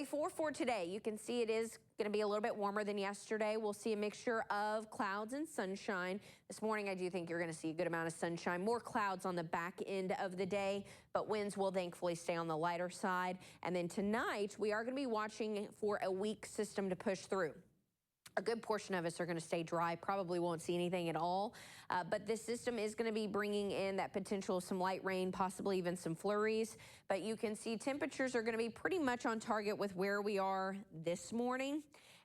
44 for today. You can see it is going to be a little bit warmer than yesterday. We'll see a mixture of clouds and sunshine. This morning, I do think you're going to see a good amount of sunshine. More clouds on the back end of the day, but winds will thankfully stay on the lighter side. And then tonight, we are going to be watching for a weak system to push through. A good portion of us are going to stay dry, probably won't see anything at all. But this system is going to be bringing in that potential of some light rain, possibly even some flurries. But you can see temperatures are going to be pretty much on target with where we are this morning.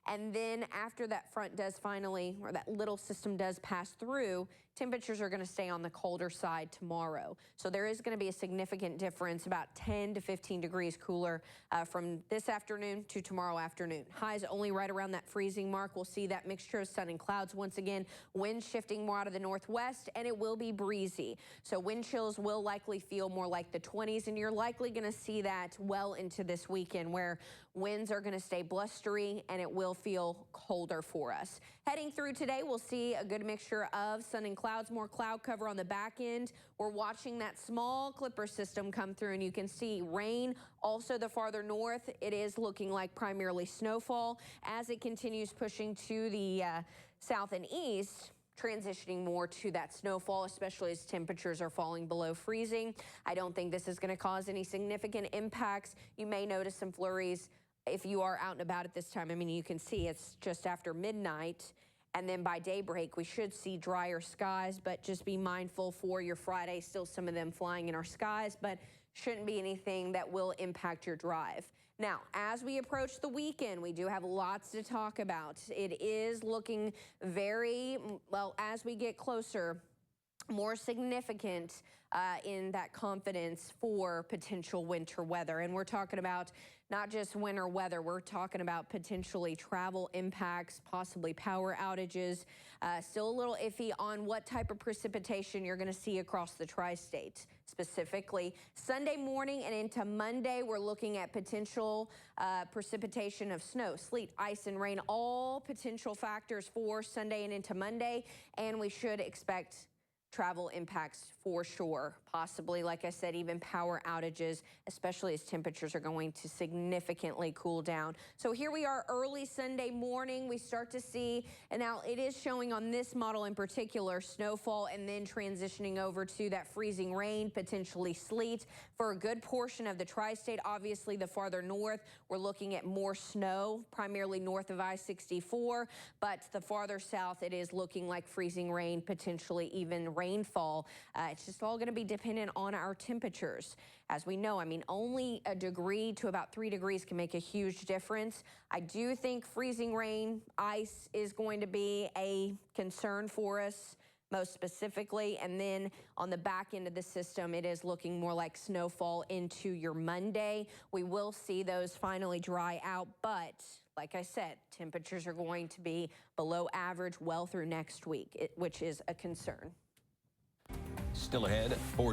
And then after that front does finally, or that little system does pass through, temperatures are going to stay on the colder side tomorrow. So there is going to be a significant difference, about 10 to 15 degrees cooler from this afternoon to tomorrow afternoon. Highs only right around that freezing mark. We'll see that mixture of sun and clouds once again. Wind shifting more out of the northwest, and it will be breezy. So wind chills will likely feel more like the 20s, and you're likely going to see that well into this weekend, where winds are going to stay blustery and it will feel colder for us. Heading through today, we'll see a good mixture of sun and clouds, more cloud cover on the back end. We're watching that small clipper system come through, and you can see rain. Also, the farther north, it is looking like primarily snowfall as it continues pushing to the south and east, transitioning more to that snowfall, especially as temperatures are falling below freezing. I don't think this is going to cause any significant impacts. You may notice some flurries if you are out and about at this time. I mean, you can see it's just after midnight, and then by daybreak, we should see drier skies, but just be mindful for your Friday. Still some of them flying in our skies, but shouldn't be anything that will impact your drive. Now, as we approach the weekend, we do have lots to talk about. It is looking very, well, as we get closer, more significant in that confidence for potential winter weather. And we're talking about not just winter weather, we're talking about potentially travel impacts, possibly power outages. Still a little iffy on what type of precipitation you're going to see across the tri-state. Specifically, Sunday morning and into Monday, we're looking at potential precipitation of snow, sleet, ice, and rain, all potential factors for Sunday and into Monday. And we should expect travel impacts for sure, possibly, like I said, even power outages, especially as temperatures are going to significantly cool down. So here we are early Sunday morning. We start to see, and now it is showing on this model in particular, snowfall and then transitioning over to that freezing rain, potentially sleet for a good portion of the tri-state. Obviously, the farther north, we're looking at more snow, primarily north of I-64, but the farther south, it is looking like freezing rain, potentially even rainfall. It's just all going to be dependent on our temperatures. As we know, I mean, only a degree to about 3 degrees can make a huge difference. I do think freezing rain, ice is going to be a concern for us, most specifically. And then on the back end of the system, it is looking more like snowfall into your Monday. We will see those finally dry out, but like I said, temperatures are going to be below average well through next week, which is a concern. Still ahead, for